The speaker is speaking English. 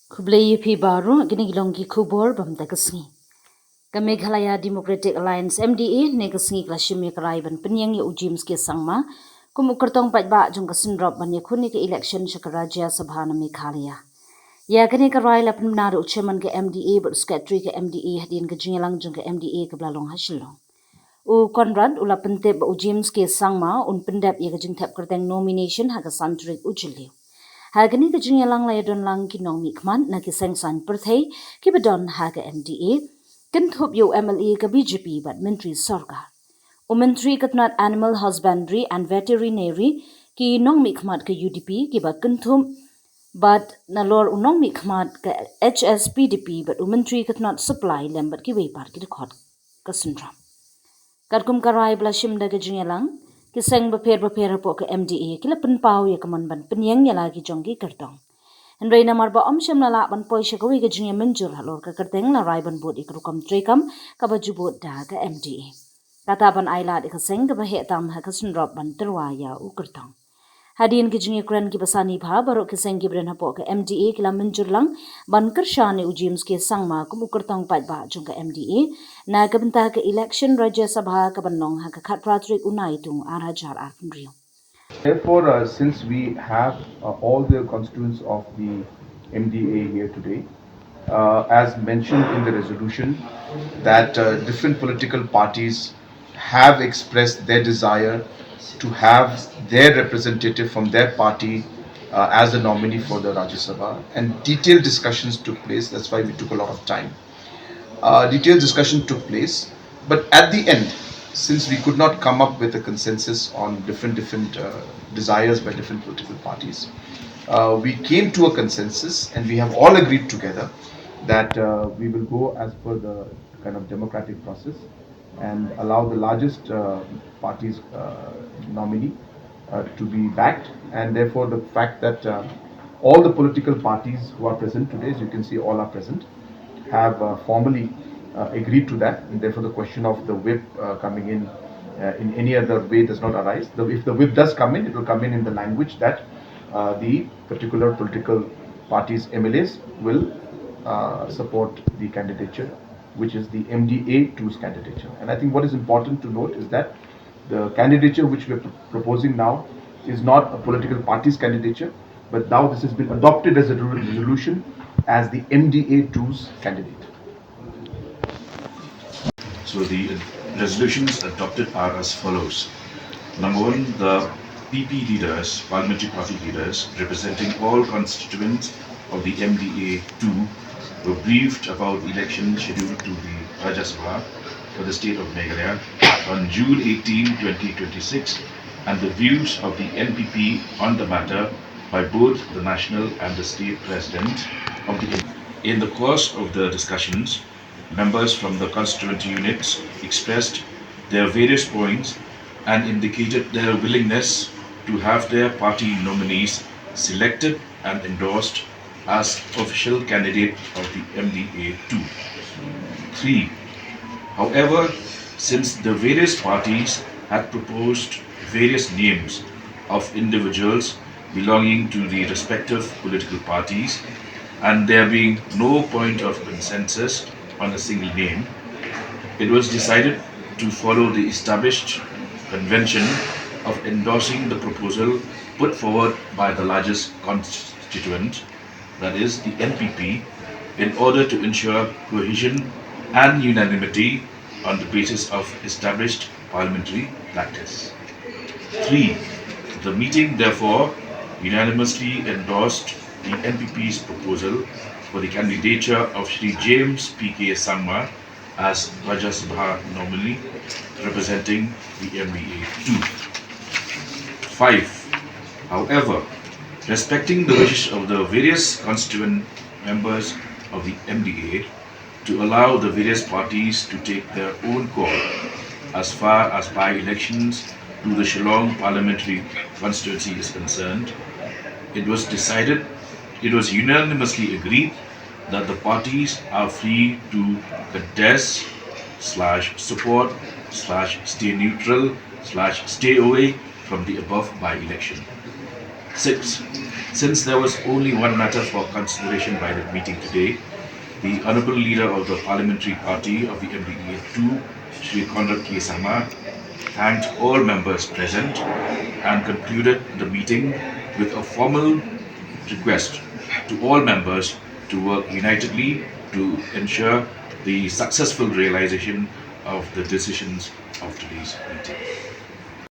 Kublai pi baru gini gilonggi kubor bam tagasngi. Meghalaya Democratic Alliance MDA negasngi klashimi karai ban penyang ya ujim ski sangma kumukertong pajba jong kasindrop ban yakuni ke election shaka Rajya Sabha na Meghalaya. Ya gini karai la pennar uchairman ke MDA but secretary ke MDA hadin ke jingalang jong ke MDA ke blalong hasilong. U Conrad ula pentep ujim ski sangma un pendap ya ke jingtap kerteng nomination haga santrik ujiliu. Hagani ka jingya lang laya don lang ki nong mikman na ki sengsan perthei ki badon haga MDA kin thup yo MLA ka BJP bat menteri sarkar. O menteri katnat animal husbandry and veterinary ki nong mikmat ka UDP ki bat kin thup bat nalor unong mikmat ka HSPDP bat o menteri katnat supply lembat ki wepar ki dekhot ka syndrome. Kadkum karai blashim da ka jingya lang kiseng beper po ke MDA kila penpau ya keman ban penyeng ya lagi jonggi kertong. Hendrai namar ba omshem na la ban poi shakawi ke jingya menjur halor ke kerteng la rai ban bot ikrukam trekam ka baju bot da ke MDA. Kata ban ailat ikaseng ke bahek tam ha kesendrop ban terwaya u kertong. Hadin ke jingya kran ki basani Phah baru kiseng ki bren hapo ke MDA kila menjur lang ban kershane ujims ke sangma kum kertong pat ba jong ke MDA na ke bentah ke election Rajya Sabha ke banong ha ke khat pratrik unai tung arajar arpendriu. Therefore, since we have all the constituents of the MDA here today, as mentioned in the resolution, that different political parties have expressed their desire to have their representative from their party as the nominee for the Rajya Sabha, and detailed discussions took place. That's why we took a lot of time. Detailed discussion took place, but at the end, since we could not come up with a consensus on different desires by different political parties, we came to a consensus, and we have all agreed together that we will go as per the kind of democratic process and allow the largest party's nominee to be backed, and therefore the fact that all the political parties who are present today, as you can see, all are present, have formally agreed to that, and therefore the question of the whip coming in any other way does not arise. If the whip does come in, it will come in the language that the particular political parties' MLAs will support the candidature, which is the MDA-2's candidature. And I think what is important to note is that the candidature which we are proposing now is not a political party's candidature, but now this has been adopted as a resolution as the MDA-2's candidate. So the resolutions adopted are as follows. Number one, the PP leaders, parliamentary party leaders, representing all constituents of the MDA-2 were briefed about the election scheduled to the Rajya Sabha for the state of Meghalaya on June 18, 2026, and the views of the NPP on the matter by both the national and the state president of the NPP. In the course of the discussions, members from the constituent units expressed their various points and indicated their willingness to have their party nominees selected and endorsed as official candidate of the MDA-2. 3. However, since the various parties had proposed various names of individuals belonging to the respective political parties, and there being no point of consensus on a single name, it was decided to follow the established convention of endorsing the proposal put forward by the largest constituent, that is the NPP, in order to ensure cohesion and unanimity on the basis of established parliamentary practice. 3. The meeting therefore unanimously endorsed the NPP's proposal for the candidature of Shri James P.K. Sangma as Rajya Sabha nominee representing the MDA-2. 5. However, respecting the wishes of the various constituent members of the MDA to allow the various parties to take their own call as far as by-elections to the Shillong parliamentary constituency is concerned, it was unanimously agreed that the parties are free to contest /support /stay neutral /stay away from the above by-election. 6. Since there was only one matter for consideration by the meeting today, the Honourable Leader of the Parliamentary Party of the MDA-2, Shri Conrad Sangma, thanked all members present and concluded the meeting with a formal request to all members to work unitedly to ensure the successful realization of the decisions of today's meeting.